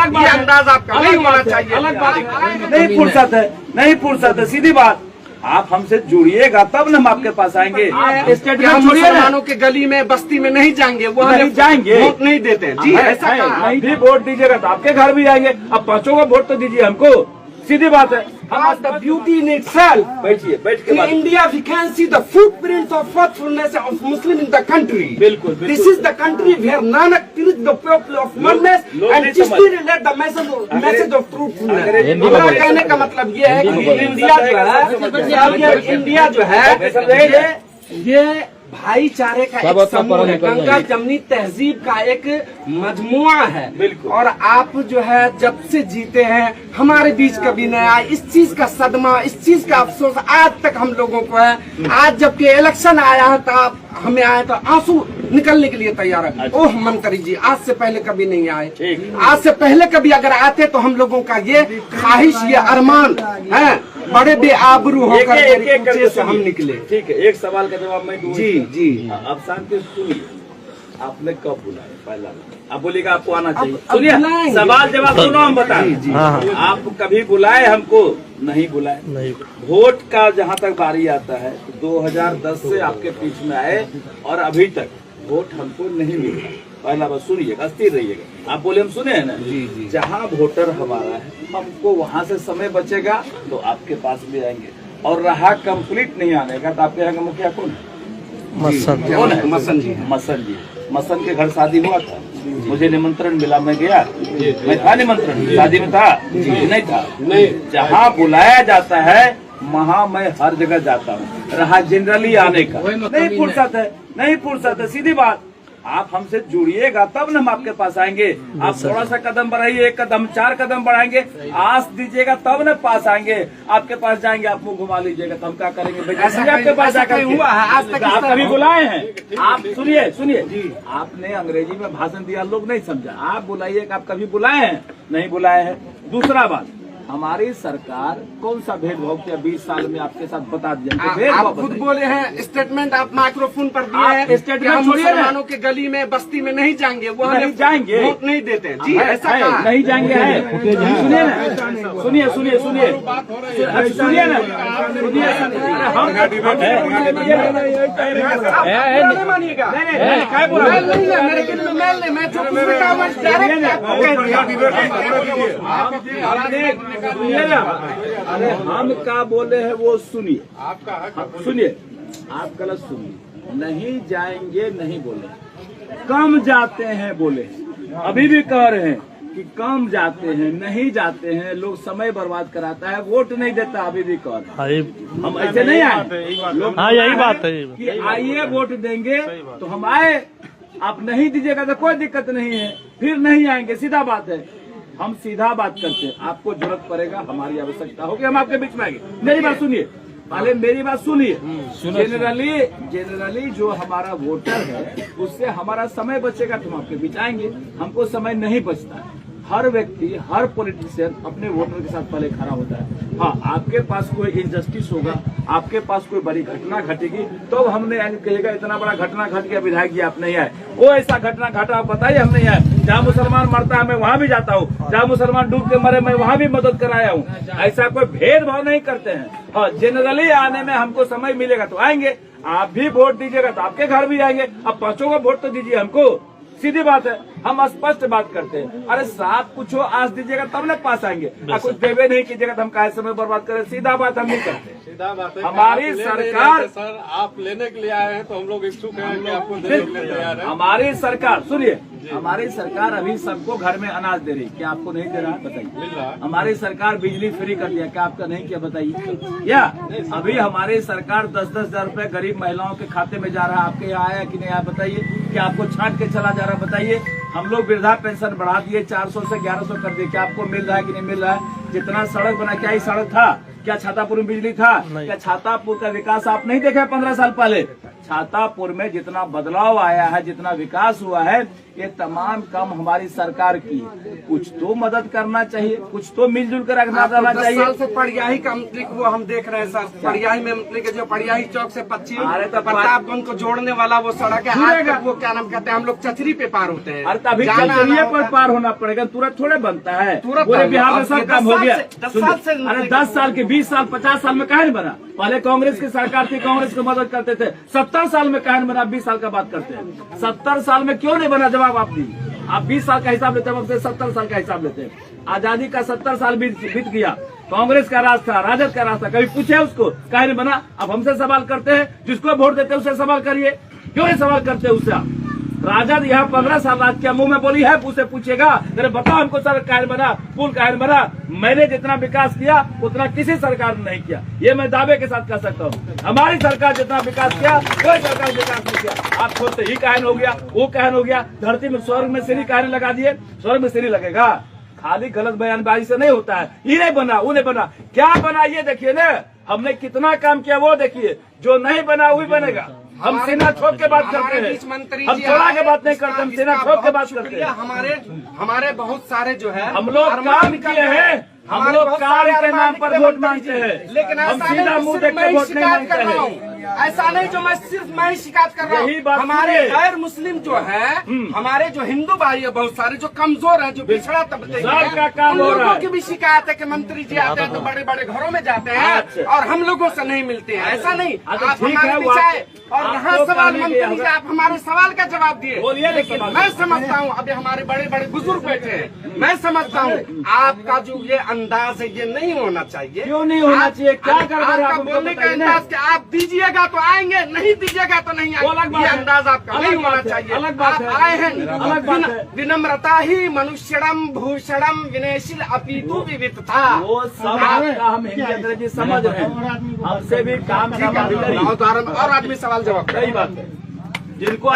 अलग बात, अंदाज आपका नहीं होना चाहिए। अलग बात, नहीं फुर्सत है, नहीं फुर्सत है, सीधी बात। आप हमसे जुड़िएगा तब न हम आपके पास आएंगे। हम मुसलमानों के गली में बस्ती में नहीं जाएंगे, वो नहीं जाएंगे, वोट नहीं देते हैं जी, ऐसा नहीं भी वोट दीजिएगा तो आपके घर भी आएंगे। अब 5 का वोट तो दीजिए हमको, सीधी बात है। The beauty in itself. बैठिए, बैठ के In India, we can see the footprints of faithfulness of Muslim in the country. बिल्कुल, बिल्कुल। This is the country where Nanak preached the people of oneness and Chishti relate the message of truthfulness. हमारा कहने का मतलब ये है कि India जो है ये भाईचारे का एक समूह है, गंगा जमनी तहजीब का एक मजमुआ है। और आप जो है जब से जीते हैं हमारे बीच कभी नहीं आए। इस चीज का सदमा, इस चीज का अफसोस आज तक हम लोगों को है। आज जबकि इलेक्शन आया है तो आप हमें आए तो आंसू निकलने के लिए तैयार है। ओह मंत्री जी, आज से पहले कभी नहीं आए। आज से पहले कभी अगर आते तो हम लोगों का ये ख्वाहिश, ये अरमान है, बड़े बेआबरू होकर से हम निकले। ठीक है, एक सवाल का जवाब मैं दूं। जी जी, अब शांति सुनिए, आपने कब बुलाया? पहला आप बोलिएगा आपको आना चाहिए। सुनिए, सवाल जवाब सुनो, हम बताएं। आप कभी बुलाए हमको? नहीं बुलाए। नहीं। वोट का जहाँ तक बारी आता है 2010 से आपके बीच में आए और अभी तक वोट हमको नहीं मिला। पहला बात सुनिएगा, स्थिर रहिएगा। आप बोले हम सुने हैं ना जी जी। जहाँ वोटर हमारा है, हमको वहाँ से समय बचेगा तो आपके पास भी आएंगे। और रहा कंप्लीट नहीं आने का तो आपके यहाँ का मुखिया कौन है? कौन है? मसन जी। मसन जी, मसन के घर शादी हुआ था, मुझे निमंत्रण मिला, मैं गया। मैं था निमंत्रण, शादी में था? नहीं था। नहीं, जहाँ बुलाया जाता है वहाँ मैं हर जगह जाता हूँ। रहा जनरली आने का, नहीं फुर्सत है, नहीं फुर्सत है, सीधी बात। आप हमसे जुड़िएगा तब न हम आपके पास आएंगे। आप थोड़ा सा कदम बढ़ाइए, 1 कदम 4 कदम बढ़ाएंगे, आस दीजिएगा तब न पास आएंगे। आपके पास जाएंगे, आप मुंह घुमा लीजिएगा तो हम क्या करेंगे? आपके पास जाकर हुआ है आज तक? आप कभी बुलाए हैं? आप सुनिए सुनिए, आपने अंग्रेजी में भाषण दिया, लोग नहीं समझा। आप बुलाइए, आप कभी बुलाए हैं? नहीं बुलाए हैं। दूसरा बात, हमारी सरकार कौन सा भेदभाव किया 20 साल में? आपके साथ बता दिया। आप खुद बोले हैं, स्टेटमेंट आप माइक्रोफोन पर दिए हैं, स्टेटमेंट मुसलमानों के गली में बस्ती में नहीं जाएंगे, वो नहीं जाएंगे, वोट नहीं देते हैं जी, ऐसा नहीं जाएंगे है। सुनिए ना, सुनिए सुनिए सुनिए सुनिए ना, मानिएगा अरे हम क्या बोले हैं वो सुनिए, सुनिए, आप गलत सुनिए। नहीं जाएंगे नहीं बोले, कम जाते हैं बोले, अभी भी कह रहे हैं कि कम जाते हैं, नहीं जाते हैं, लोग समय बर्बाद कराता है, वोट नहीं देता, अभी भी कह रहे हैं। हम ऐसे नहीं आए लोग। हाँ, यही बात है कि आइए वोट देंगे तो हम आए, आप नहीं दीजिएगा तो कोई दिक्कत नहीं है, फिर नहीं आएंगे, सीधा बात है। हम सीधा बात करते हैं, आपको जरूरत पड़ेगा, हमारी आवश्यकता होगी, हम आपके बीच में आएंगे। मेरी बात सुनिए, पहले मेरी बात सुनिए। जनरली जो हमारा वोटर है उससे हमारा समय बचेगा तो हम आपके बीच आएंगे। हमको समय नहीं बचता है। हर व्यक्ति, हर पॉलिटिशियन अपने वोटर के साथ पहले खड़ा होता है। हाँ, आपके पास कोई इनजस्टिस होगा, आपके पास कोई बड़ी घटना घटेगी तो हमने कहेगा इतना बड़ा घटना घट गया, विधायक जी आप नहीं आए। वो ऐसा घटना घटा, आप बताइए, हम नहीं आए। जहाँ मुसलमान मरता है मैं वहाँ भी जाता हूँ, जहाँ मुसलमान डूब के मरे मैं वहाँ भी मदद कराया हूँ। ऐसा कोई भेदभाव नहीं करते हैं। हाँ, जनरली आने में हमको समय मिलेगा तो आएंगे, आप भी वोट दीजिएगा तो आपके घर भी आएंगे। अब 5 का वोट तो दीजिए हमको, सीधी बात है। हम स्पष्ट बात करते हैं, अरे साफ कुछ हो, आज दीजिएगा तब ना पास आएंगे, कुछ देवे नहीं कीजिएगा तो हम काहे समय बर्बाद करें। सीधा बात हम नहीं करते। सीधा बात है, हमारी सरकार, सर आप लेने के लिए आए हैं तो हम लोग इच्छुक हैं कि आपको देने के लिए तैयार है। हमारी सरकार, सुनिए, हमारी सरकार अभी सबको घर में अनाज दे रही, क्या आपको नहीं दे रहा है? बताइए। हमारी सरकार बिजली फ्री कर दिया, क्या आपका नहीं किया? बताइए। या अभी हमारी सरकार 10-10 हजार रूपये गरीब महिलाओं के खाते में जा रहा है, आपके यहाँ आया कि नहीं आया? बताइए। क्या आपको छांट के चला जा रहा है? बताइए। हम लोग वृद्धा पेंशन बढ़ा दिए, 400 से 1100 कर दिए, क्या आपको मिल रहा है कि नहीं मिल रहा है? जितना सड़क बना, क्या ही सड़क था? क्या छातापुर में बिजली था? क्या छातापुर का विकास आप नहीं देखा 15 साल पहले? छातापुर में जितना बदलाव आया है, जितना विकास हुआ है, ये तमाम काम हमारी सरकार की है। कुछ तो मदद करना चाहिए, कुछ तो मिलजुल कर रखना जाना 10 चाहिए। साल से पड़ियाही का मंत्री वो हम देख रहे हैं सर, पड़ियाही में मंत्री के जो पड़ियाही चौक से पश्चिम अरे तो प्रतापगंज को जोड़ने वाला वो सड़क है, आज तक वो क्या नाम कहते हैं, हम लोग चचरी पे पार होते हैं। अरे तभी जाना चचरिए आना पर पार होना पड़ेगा, तुरंत थोड़े बनता है। तुरंत पूरे बिहार में अब सब ये काम 10 हो गया। साल से- 10 साल से अरे 10 साल के 20 साल 50 साल में कहा नहीं बना? पहले कांग्रेस की सरकार थी, कांग्रेस को मदद करते थे। 70 साल में कहा नहीं बना? 20 साल का बात करते हैं। 70 साल में क्यों नहीं बना? जवाब आप दीजिए। आप 20 साल का हिसाब लेते हैं, हमसे 70 साल का हिसाब लेते हैं। आजादी का 70 साल बीत गया, कांग्रेस का राज था, राजद का राज था, कभी पूछे उसको कहा नहीं बना? अब हमसे सवाल करते हैं, जिसको वोट देते हैं उससे सवाल करिए। क्यों नहीं सवाल करते उससे आप? राजद यहाँ 15 साल राज किया, मुंह में बोली है, उसे पूछेगा अरे बताओ हमको सर काहे बना, पुल काहे बना? मैंने जितना विकास किया उतना किसी सरकार ने नहीं किया, ये मैं दावे के साथ कह सकता हूँ। हमारी सरकार जितना विकास किया कोई सरकार विकास नहीं किया। आप खुद से ही काहे हो गया, वो काहे हो गया, धरती में स्वर्ग में सीढ़ी काहे लगा दिए? स्वर्ग में सीढ़ी लगेगा, खाली गलत बयानबाजी से नहीं होता है। ये नहीं बना, वो नहीं बना, क्या बना ये देखिए ना, हमने कितना काम किया वो देखिए, जो नहीं बना वही बनेगा। हम सीना ठोक के बात करते हैं, हम छोड़ा के बात नहीं करते, हम सीना ठोक के बात करते हैं। हमारे बहुत सारे जो है हम लोग काम किए हैं, हम लोग कार्य के नाम पर वोट मांगते हैं, लेकिन हम ऐसा सीधा नहीं मुंह सिर्फ देख मैं के ही वोट नहीं शिकायत मांगते कर रहा हैं। हूँ, ऐसा नहीं जो मैं सिर्फ मैं ही शिकायत कर रहा यही हूँ। बात हमारे सुनिए। गैर मुस्लिम जो है, हमारे जो हिंदू भाई है बहुत सारे जो कमजोर हैं, जो पिछड़ा तबके सबका काम उन हो रहा लोगों है। की भी शिकायत है कि मंत्री जी आते हैं तो बड़े बड़े घरों में जाते हैं अच्छा। और हम लोगों से नहीं मिलते हैं। ऐसा नहीं, अच्छा, आप ठीक हमारे है, पीछे आए और आपको यहाँ सवाल करने मंत्री दिया जी आप हमारे सवाल का जवाब दिए। बोलिए ना लेकिन सवाल। मैं समझता हूँ, अभी हमारे बड़े बड़े बुजुर्ग बैठे हैं, मैं समझता हूँ आपका जो ये अंदाज है ये नहीं होना चाहिए। क्यों नहीं होना चाहिए? क्या कर रहे हैं आपका आप? बोलने का अंदाज कि आप दीजिएगा तो आएंगे, नहीं दीजिएगा तो नहीं वो अलग आएंगे, बात ये है। अंदाज आपका अलग नहीं बात होना है, चाहिए। अलग बात आप है। आए हैं, अलग बात है। विनम्रता ही मनुष्यम भूषणम विनयशील अपीतु विविधता। वो सब आपका हम हिंदी अंग्रेजी समझ रहे हैं, हमसे भी काम ठीक है, और आदमी सवाल जवाब सही बात है। जिनको